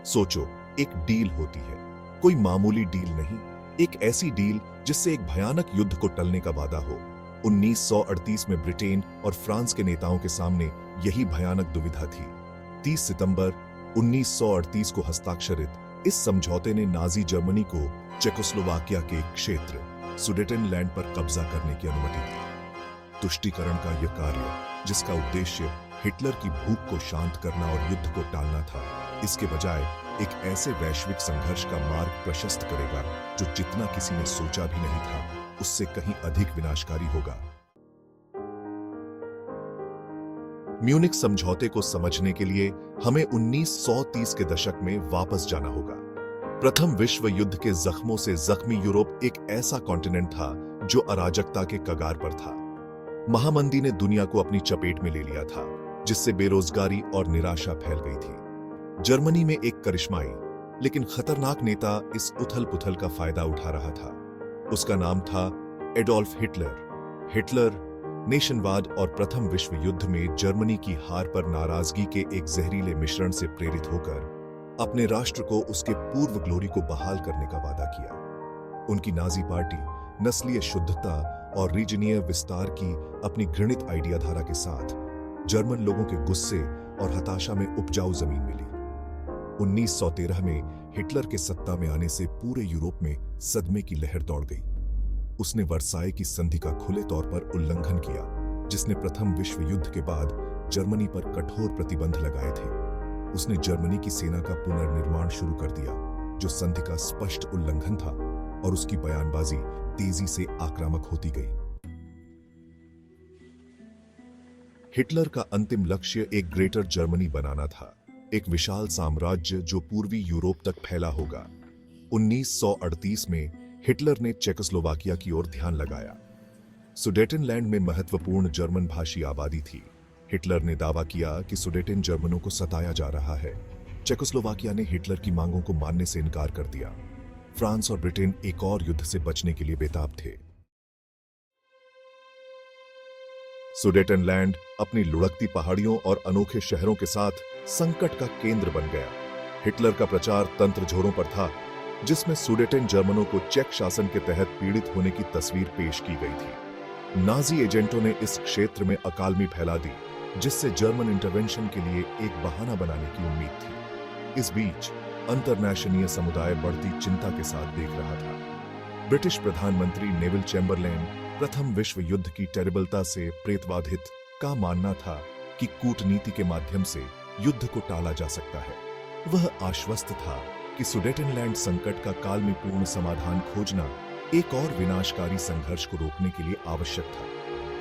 सोचो, एक डील होती है, कोई मामूली डील नहीं, एक ऐसी डील जिससे एक भयानक युद्ध को टलने का वादा हो। 1938 में ब्रिटेन और फ्रांस के नेताओं के सामने यही भयानक दुविधा थी। 30 सितंबर 1938 को हस्ताक्षरित इस समझौते ने नाजी जर्मनी को चेकोस्लोवाकिया के एक क्षेत्र सुडेटेनलैंड पर कब्जा करने की अनुमति दी। तुष्टीकरण का यह कार्य, जिसका उद्देश्य हिटलर की भूख को शांत करना और युद्ध को टालना था, इसके बजाय एक ऐसे वैश्विक संघर्ष का मार्ग प्रशस्त करेगा जो जितना किसी ने सोचा भी नहीं था, उससे कहीं अधिक विनाशकारी होगा। म्यूनिख समझौते को समझने के लिए हमें 1930 के दशक में वापस जाना होगा। प्रथम विश्व युद्ध के जख्मों से जख्मी यूरोप एक ऐसा कॉन्टिनेंट था जो अराजकता के कगार पर था। महामंदी ने दुनिया को अपनी चपेट में ले लिया था, जिससे बेरोजगारी और निराशा फैल गई थी। जर्मनी में एक करिश्माई लेकिन खतरनाक नेता इस उथल-पुथल का फायदा उठा रहा था। उसका नाम था एडोल्फ हिटलर। हिटलर नेशनवाद और प्रथम विश्व युद्ध में जर्मनी की हार पर नाराजगी के एक जहरीले मिश्रण से प्रेरित होकर अपने राष्ट्र को उसके पूर्व ग्लोरी को बहाल करने का वादा किया। उनकी नाजी पार्टी नस्लीय शुद्धता और रीजनीय विस्तार की अपनी घृणित आइडिया धारा के साथ जर्मन लोगों के गुस्से और हताशा में उपजाऊ जमीन मिली। 1913 में हिटलर के सत्ता में आने से पूरे यूरोप में सदमे की लहर दौड़ गई। उसने वर्साई की संधि का खुले तौर पर उल्लंघन किया, जिसने प्रथम विश्व युद्ध के बाद जर्मनी पर कठोर प्रतिबंध लगाए थे। उसने जर्मनी की सेना का पुनर्निर्माण शुरू कर दिया, जो संधि का स्पष्ट उल्लंघन था, और उसकी बयानबाजी तेजी से आक्रामक होती गई। हिटलर का अंतिम लक्ष्य एक ग्रेटर जर्मनी बनाना था, एक विशाल साम्राज्य जो पूर्वी यूरोप तक फैला होगा। 1938 में हिटलर ने चेकोस्लोवाकिया की ओर ध्यान लगाया। सुडेटेनलैंड में महत्वपूर्ण जर्मन भाषी आबादी थी। हिटलर ने दावा किया कि सुडेटेन जर्मनों को सताया जा रहा है। चेकोस्लोवाकिया ने हिटलर की मांगों को मानने से इनकार कर दिया। फ्रांस और ब्रिटेन एक और युद्ध से बचने के लिए बेताब थे। सुडेटेनलैंड अपनी लुढ़कती पहाड़ियों और अनोखे शहरों के साथ संकट का केंद्र बन गया। हिटलर का प्रचार तंत्र जोरों पर था, जिसमें सुडेटेन जर्मनों को चेक शासन के तहत पीड़ित होने की तस्वीर पेश की गई थी। नाजी एजेंटों ने इस क्षेत्र में अकालमी फैला दी, जिससे जर्मन इंटरवेंशन के लिए एक बहाना बनाने की उम्मीद थी। इस बीच अंतरराष्ट्रीय समुदाय बढ़ती चिंता के साथ देख रहा था। ब्रिटिश प्रधानमंत्री नेविल चैम्बरलेन प्रथम विश्व युद्ध की टेरिबलता से प्रेतवाधित का मानना था कि कूटनीति के माध्यम से युद्ध को टाला जा सकता है। वह आश्वस्त था कि सुडेटेनलैंड संकट का कालमीपूर्ण समाधान खोजना एक और विनाशकारी संघर्ष को रोकने के लिए आवश्यक था।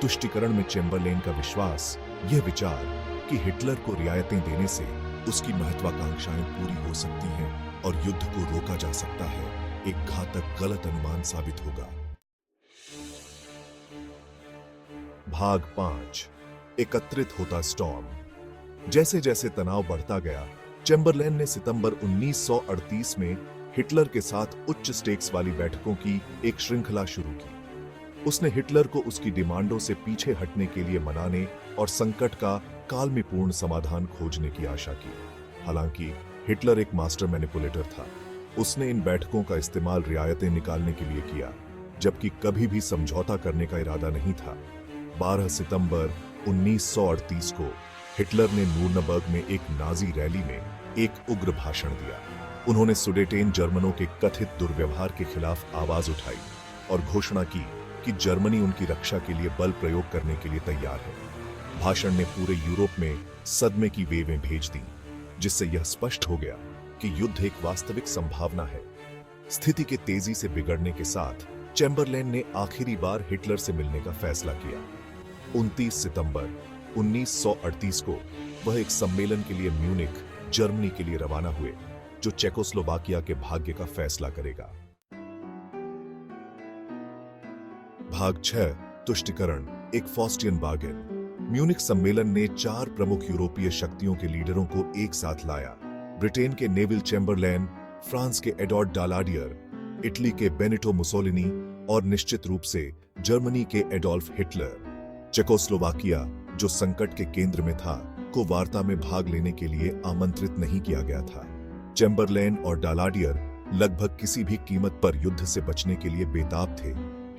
तुष्टीकरण में चैम्बरलेन का विश्वास, यह विचार कि हिटलर को रियायतें देने से उसकी महत्वाकांक्षाएं पूरी हो सकती हैं और युद्ध को रोका जा सकता है, एक घातक गलत अनुमान साबित होगा। भाग 5। एकत्रित होता स्टॉर्म। जैसे जैसे तनाव बढ़ता गया, चैम्बरलेन ने सितंबर 1938 में हिटलर के साथ उच्च स्टेक्स वाली बैठकों की एक श्रृंखला शुरू की। उसने हिटलर को उसकी डिमांडों से पीछे हटने के लिए मनाने और संकट का कालमीपूर्ण समाधान खोजने की आशा की। हालांकि हिटलर एक मास्टर मैनिपुलेटर था। उसने इन बैठकों का इस्तेमाल रियायतें निकालने के लिए किया, जबकि कभी भी समझौता करने का इरादा नहीं था। 12 सितंबर 1938 को हिटलर ने न्यूरनबर्ग में एक नाजी रैली में एक उग्र भाषण दिया। उन्होंने सुडेटेन जर्मनों के कथित दुर्व्यवहार के खिलाफ आवाज उठाई और घोषणा की कि जर्मनी उनकी रक्षा के लिए बल प्रयोग करने के लिए तैयार है। भाषण ने पूरे यूरोप में सदमे की वेवें भेज दी, जिससे यह स्पष्ट हो गया कि युद्ध एक वास्तविक संभावना है। स्थिति के तेजी से बिगड़ने के साथ चैम्बरलेन ने आखिरी बार हिटलर से मिलने का फैसला किया। 29 सितंबर 1938 को वह एक सम्मेलन के लिए म्यूनिख, जर्मनी के लिए रवाना हुए, जो चेकोस्लोवाकिया के भाग्य का फैसला करेगा। भाग 6। तुष्टीकरण, एक फॉस्टियन बार्गेन। म्यूनिख सम्मेलन ने 4 प्रमुख यूरोपीय शक्तियों के लीडरों को एक साथ लाया। ब्रिटेन के नेविल चैम्बरलेन, फ्रांस के एडोर्ड डालाडियर, इटली के बेनिटो मुसोलिनी और निश्चित रूप से जर्मनी के एडोल्फ हिटलर। चेकोस्लोवाकिया, जो संकट के केंद्र में था, को वार्ता में भाग लेने के लिए आमंत्रित नहीं किया गया था। चैम्बरलेन और डालाडियर लगभग किसी भी कीमत पर युद्ध से बचने के लिए बेताब थे,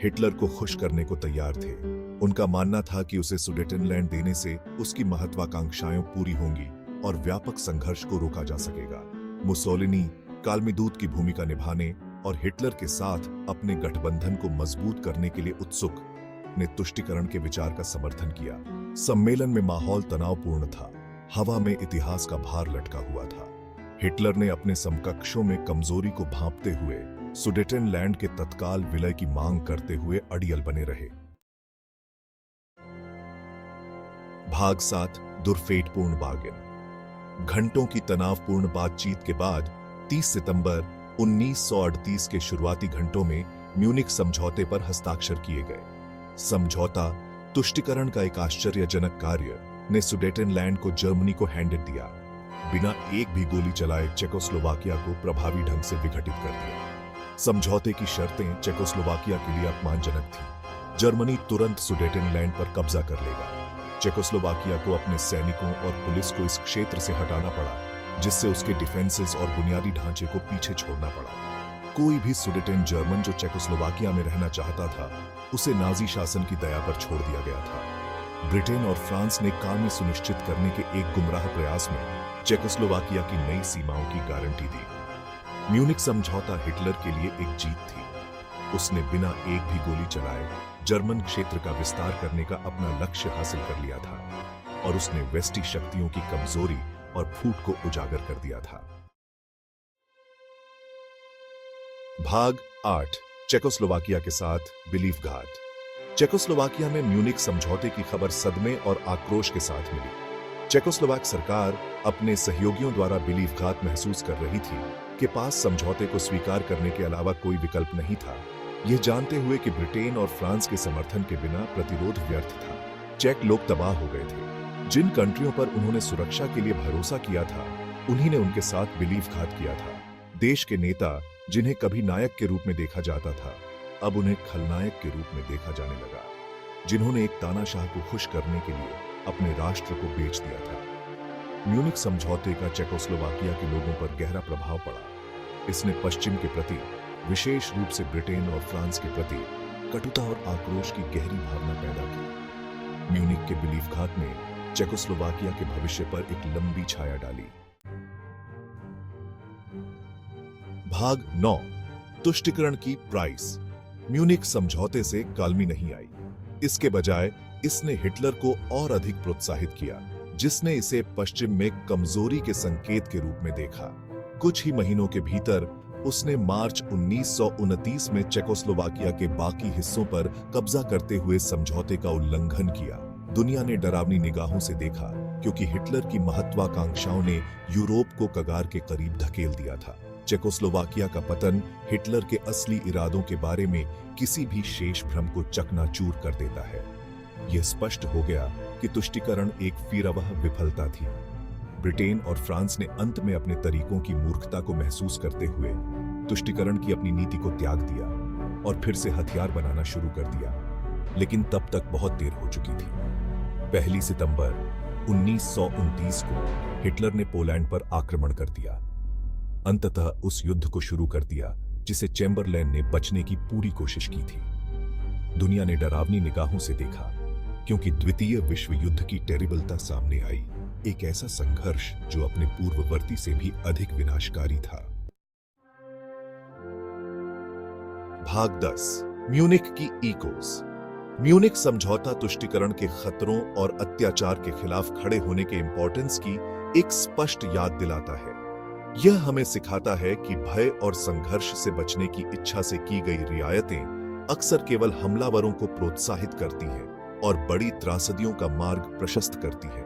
हिटलर को खुश करने को तैयार थे। उनका मानना था कि उसे सुडेटेनलैंड देने से उसकी महत्वाकांक्षाएं पूरी होंगी और व्यापक संघर्ष को रोका जा सकेगा। मुसोलिनी कालमीदूत की भूमिका निभाने और हिटलर के साथ अपने गठबंधन को मजबूत करने के लिए उत्सुक ने तुष्टीकरण के विचार का समर्थन किया। सम्मेलन में माहौल तनावपूर्ण था, हवा में इतिहास का भार लटका हुआ था। हिटलर ने अपने समकक्षों में कमजोरी को भांपते हुए सुडेटेनलैंड के तत्काल विलय की मांग करते हुए अड़ियल बने रहे। भाग 7 दुर्फेटपूर्ण बार्गेन। घंटों की तनावपूर्ण बातचीत के बाद 30 सितंबर 1938 के शुरुआती घंटों में म्यूनिख समझौते पर हस्ताक्षर किए गए। समझौता तुष्टीकरण का एक आश्चर्यजनक कार्य ने सुडेटेनलैंड को जर्मनी को हैंड दिया, बिना एक भी गोली चलाए चेकोस्लोवाकिया को प्रभावी ढंग से विघटित कर दिया। समझौते की शर्तें चेकोस्लोवाकिया के लिए अपमानजनक थी। जर्मनी तुरंत सुडेटेनलैंड पर कब्जा कर लेगा। चेकोस्लोवाकिया को अपने सैनिकों और पुलिस को इस क्षेत्र से हटाना पड़ा, जिससे उसके डिफेंसेस और बुनियादी ढांचे को पीछे छोड़ना पड़ा। कोई भी सुडेटेन जर्मन जो चेकोस्लोवाकिया में रहना चाहता था, उसे नाजी शासन की दया पर छोड़ दिया गया था। ब्रिटेन और फ्रांस ने काम में सुनिश्चित करने के एक गुमराह प्रयास में चेकोस्लोवाकिया की नई सीमाओं की गारंटी दी। म्यूनिख समझौता हिटलर के लिए एक जीत थी। उसने बिना एक भी गोली चलाए जर्मन क्षेत्र का विस्तार करने का अपना लक्ष्य हासिल कर लिया था और उसने वेस्टी शक्तियों की कमजोरी और फूट को उजागर कर दिया था। भाग 8 चेकोस्लोवाकिया के साथ बिलीफघात। चेकोस्लोवाकिया में म्यूनिख समझौते की खबर सदमे और आक्रोश के साथ मिली। चेकोस्लोवाक सरकार अपने सहयोगियों द्वारा बिलीफघात महसूस कर रही थी कि पास समझौते को स्वीकार करने के अलावा कोई विकल्प नहीं था, यह जानते हुए कि ब्रिटेन और फ्रांस के समर्थन के बिना प्रतिरोध व्यर्थ था। चेक लोग तबाह हो गए थे। जिन कंट्रियों पर उन्होंने सुरक्षा के लिए भरोसा किया था, उन्हीं ने उनके साथ बिलीफघात किया था। देश के नेता, जिन्हें कभी नायक के रूप में देखा जाता था, अब उन्हें खलनायक के रूप में देखा जाने लगा। जिन्होंने एक तानाशाह को खुश करने के लिए अपने राष्ट्र को बेच दिया था। म्यूनिख समझौते का चेकोस्लोवाकिया के लोगों पर गहरा प्रभाव पड़ा। इसने पश्चिम के प्रति, विशेष रूप से ब्रिटेन और फ्रांस के प्रति कटुता और आक्रोश की गहरी भावना पैदा की। म्यूनिख के बिलीफघात ने चेकोस्लोवाकिया के भविष्य पर एक लंबी छाया डाली। भाग 9 तुष्टीकरण की प्राइस। म्यूनिख समझौते से कालमी नहीं आई। इसके बजाय इसने हिटलर को और अधिक प्रोत्साहित किया, जिसने इसे पश्चिम में कमजोरी के संकेत के रूप में देखा। कुछ ही महीनों के भीतर उसने मार्च 1929 में चेकोस्लोवाकिया के बाकी हिस्सों पर कब्जा करते हुए समझौते का उल्लंघन किया। दुनिया ने डरावनी निगाहों से देखा, क्योंकि हिटलर की महत्वाकांक्षाओं ने यूरोप को कगार के करीब धकेल दिया था। चेकोस्लोवाकिया का पतन हिटलर के असली इरादों के बारे में किसी भी शेष भ्रम को चकनाचूर कर देता है। यह स्पष्ट हो गया कि तुष्टीकरण एक फिरवह विफलता थी। ब्रिटेन और फ्रांस ने अंत में अपने तरीकों की मूर्खता को महसूस करते हुए तुष्टीकरण की अपनी नीति को त्याग दिया और फिर से हथियार बनाना शुरू कर दिया। लेकिन तब तक बहुत देर हो चुकी थी। 1 सितंबर 1929 को हिटलर ने पोलैंड पर आक्रमण कर दिया। अंततः उस युद्ध को शुरू कर दिया जिसे चैम्बरलेन ने बचने की पूरी कोशिश की थी। दुनिया ने डरावनी निगाहों से देखा, क्योंकि द्वितीय विश्व युद्ध की टेरिबलता सामने आई, एक ऐसा संघर्ष जो अपने पूर्ववर्ती से भी अधिक विनाशकारी था। भाग 10 म्यूनिख की इकोस। म्यूनिख समझौता तुष्टीकरण के खतरों और अत्याचार के खिलाफ खड़े होने के इंपॉर्टेंस की एक स्पष्ट याद दिलाता है। यह हमें सिखाता है कि भय और संघर्ष से बचने की इच्छा से की गई रियायतें अक्सर केवल हमलावरों को प्रोत्साहित करती हैं और बड़ी त्रासदियों का मार्ग प्रशस्त करती हैं।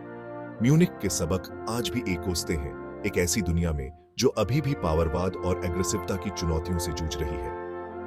म्यूनिख के सबक आज भी एकोसते हैं, एक ऐसी दुनिया में जो अभी भी पावरवाद और एग्रेसिवता की चुनौतियों से जूझ रही है।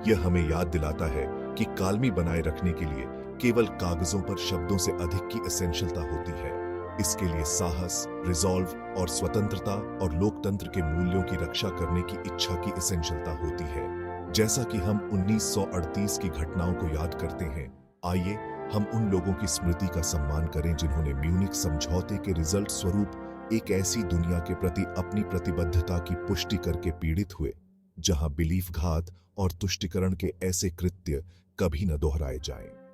यह हमें याद दिलाता है कि कालमी बनाए रखने के लिए केवल कागजों पर शब्दों से अधिक की एसेंशियलता होती है। इसके लिए साहस, रिजॉल्व और स्वतंत्रता और लोकतंत्र के मूल्यों की रक्षा करने की इच्छा की एसेंशियलता होती है। जैसा कि हम 1938 की घटनाओं को याद करते हैं, आइए हम उन लोगों की स्मृति का सम्मान करें जिन्होंने म्यूनिख समझौते के रिजल्ट स्वरूप एक ऐसी दुनिया के प्रति अपनी प्रतिबद्धता की पुष्टि करके पीड़ित हुए जहां बिलीफ घात और तुष्टिकरण के ऐसे कृत्य कभी न दोहराए जाएं।